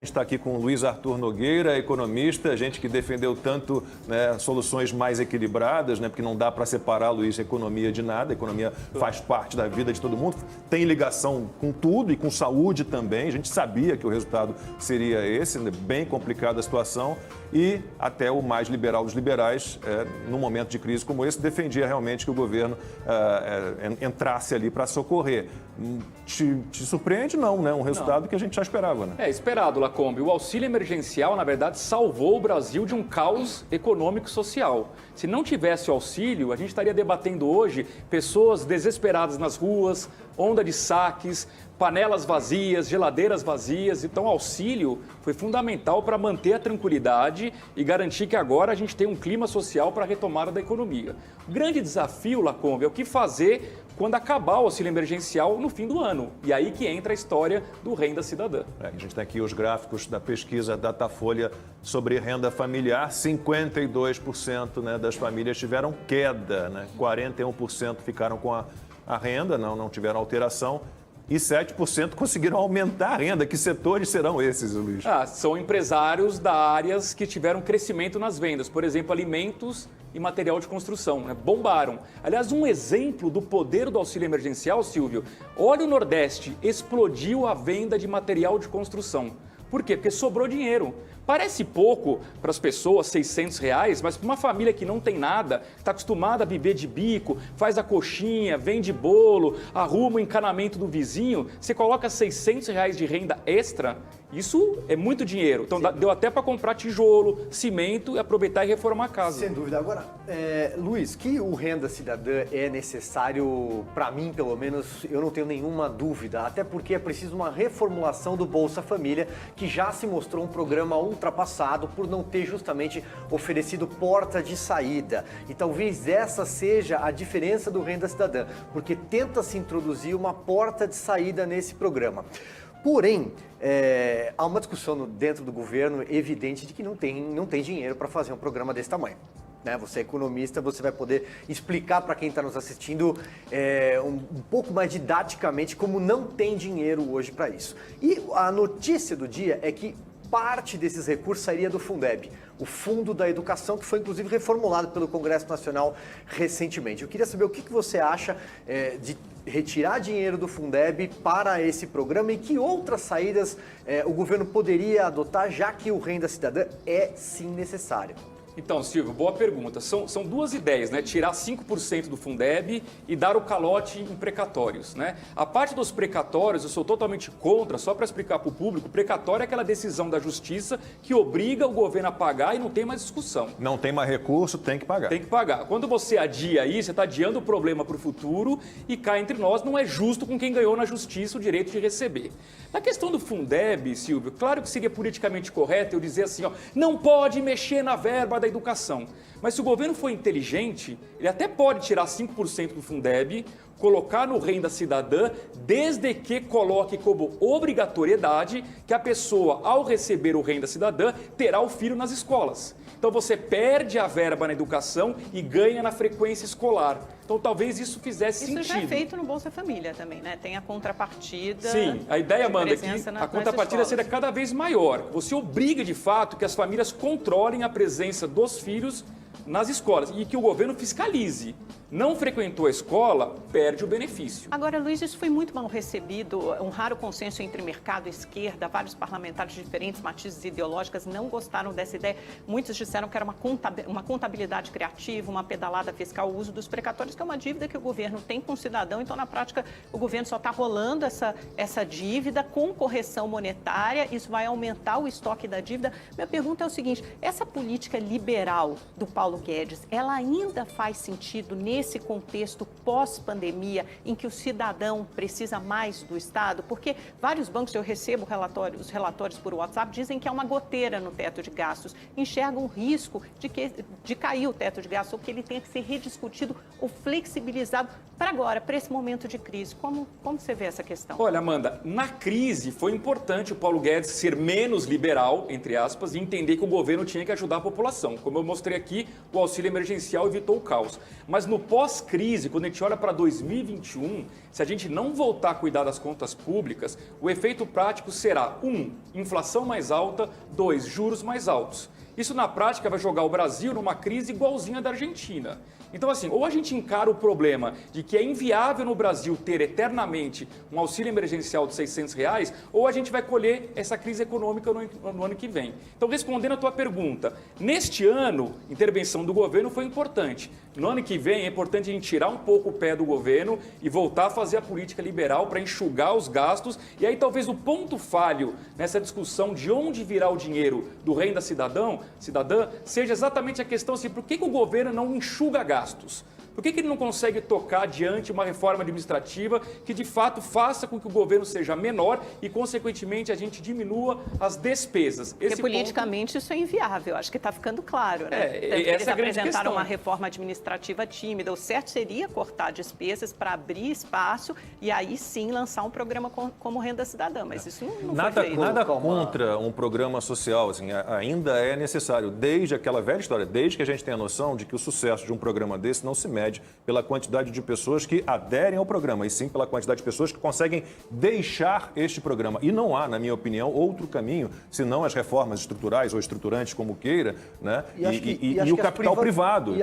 A gente está aqui com o Luiz Arthur Nogueira, economista, gente que defendeu tanto, né, soluções mais equilibradas, né, porque não dá para separar, Luiz, a economia de nada. A economia faz parte da vida de todo mundo, tem ligação com tudo e com saúde também. A gente sabia que o resultado seria esse, né, bem complicada a situação. E até o mais liberal dos liberais, num momento de crise como esse, defendia realmente que o governo entrasse ali para socorrer. Te surpreende? Não, né? Um resultado que a gente já esperava, né? É esperado, Lacombe. O auxílio emergencial, na verdade, salvou o Brasil de um caos econômico e social. Se não tivesse o auxílio, a gente estaria debatendo hoje pessoas desesperadas nas ruas, onda de saques, panelas vazias, geladeiras vazias. Então, o auxílio foi fundamental para manter a tranquilidade e garantir que agora a gente tem um clima social para a retomada da economia. O grande desafio, Lacombe, é o que fazer quando acabar o auxílio emergencial no fim do ano. E aí que entra a história do Renda Cidadã. A gente tem aqui os gráficos da pesquisa Datafolha sobre renda familiar. 52%, né, das famílias tiveram queda, né? 41% ficaram com a renda, não tiveram alteração. E 7% conseguiram aumentar a renda. Que setores serão esses, Luiz? São empresários da áreas que tiveram crescimento nas vendas. Por exemplo, alimentos e material de construção, né? Bombaram. Aliás, um exemplo do poder do auxílio emergencial, Silvio, olha o Nordeste, explodiu a venda de material de construção. Por quê? Porque sobrou dinheiro. Parece pouco para as pessoas, R$600, mas para uma família que não tem nada, está acostumada a viver de bico, faz a coxinha, vende bolo, arruma o encanamento do vizinho, você coloca R$600 de renda extra, isso é muito dinheiro. Então deu até para comprar tijolo, cimento e aproveitar e reformar a casa. Sem dúvida. Agora, Luiz, que o Renda Cidadã é necessário, para mim pelo menos, eu não tenho nenhuma dúvida, até porque é preciso uma reformulação do Bolsa Família, que já se mostrou um programa ultrapassado por não ter justamente oferecido porta de saída. E talvez essa seja a diferença do Renda Cidadã, porque tenta se introduzir uma porta de saída nesse programa. Porém, há uma discussão dentro do governo evidente de que não tem dinheiro para fazer um programa desse tamanho. Você é economista, você vai poder explicar para quem está nos assistindo um pouco mais didaticamente como não tem dinheiro hoje para isso. E a notícia do dia é que parte desses recursos sairia do Fundeb, o Fundo da Educação, que foi inclusive reformulado pelo Congresso Nacional recentemente. Eu queria saber o que você acha de retirar dinheiro do Fundeb para esse programa e que outras saídas o governo poderia adotar, já que o Renda Cidadã é sim necessário. Então, Silvio, boa pergunta. São duas ideias, né? Tirar 5% do Fundeb e dar o calote em precatórios, né? A parte dos precatórios, eu sou totalmente contra, só para explicar para o público, precatório é aquela decisão da Justiça que obriga o governo a pagar e não tem mais discussão. Não tem mais recurso, tem que pagar. Tem que pagar. Quando você adia isso, você está adiando o problema para o futuro e cá entre nós não é justo com quem ganhou na Justiça o direito de receber. Na questão do Fundeb, Silvio, claro que seria politicamente correto eu dizer assim, não pode mexer na verba da educação. Mas se o governo for inteligente, ele até pode tirar 5% do Fundeb, colocar no Renda Cidadã, desde que coloque como obrigatoriedade que a pessoa, ao receber o Renda Cidadã, terá o filho nas escolas. Então você perde a verba na educação e ganha na frequência escolar. Então talvez isso fizesse sentido. Isso já é feito no Bolsa Família também, né? Tem a contrapartida. Sim, a ideia, Amanda, é que a contrapartida seja cada vez maior. Você obriga de fato que as famílias controlem a presença dos filhos nas escolas e que o governo fiscalize. Não frequentou a escola, perde o benefício. Agora, Luiz, isso foi muito mal recebido, um raro consenso entre mercado e esquerda, vários parlamentares de diferentes matizes ideológicas não gostaram dessa ideia. Muitos disseram que era uma contabilidade criativa, uma pedalada fiscal, o uso dos precatórios, que é uma dívida que o governo tem com o cidadão, então, na prática, o governo só está rolando essa dívida com correção monetária, isso vai aumentar o estoque da dívida. Minha pergunta é o seguinte, essa política liberal do Paulo Guedes, ela ainda faz sentido nesse contexto pós-pandemia em que o cidadão precisa mais do Estado? Porque vários bancos, eu recebo os relatórios por WhatsApp, dizem que é uma goteira no teto de gastos, enxergam o risco de cair o teto de gastos ou que ele tenha que ser rediscutido ou flexibilizado Para agora, para esse momento de crise, como você vê essa questão? Olha, Amanda, na crise foi importante o Paulo Guedes ser menos liberal, entre aspas, e entender que o governo tinha que ajudar a população. Como eu mostrei aqui, o auxílio emergencial evitou o caos. Mas no pós-crise, quando a gente olha para 2021, se a gente não voltar a cuidar das contas públicas, o efeito prático será 1, inflação mais alta, 2, juros mais altos. Isso, na prática, vai jogar o Brasil numa crise igualzinha da Argentina. Então, assim, ou a gente encara o problema de que é inviável no Brasil ter eternamente um auxílio emergencial de R$600, ou a gente vai colher essa crise econômica no ano que vem. Então, respondendo a tua pergunta, neste ano, intervenção do governo foi importante. No ano que vem, é importante a gente tirar um pouco o pé do governo e voltar a fazer a política liberal para enxugar os gastos. E aí, talvez, o ponto falho nessa discussão de onde virá o dinheiro do renda cidadã seja exatamente a questão assim, por que o governo não enxuga gastos? Por que ele não consegue tocar adiante uma reforma administrativa que, de fato, faça com que o governo seja menor e, consequentemente, a gente diminua as despesas? Porque politicamente isso é inviável, acho que está ficando claro, né? Eles apresentaram uma reforma administrativa tímida. O certo seria cortar despesas para abrir espaço e aí sim lançar um programa como Renda Cidadã, mas isso não foi feito. Nada contra um programa social, assim, ainda é necessário, desde aquela velha história, desde que a gente tenha noção de que o sucesso de um programa desse não se mede pela quantidade de pessoas que aderem ao programa, e sim pela quantidade de pessoas que conseguem deixar este programa. E não há, na minha opinião, outro caminho, senão as reformas estruturais ou estruturantes, como queira, né? E o capital privado.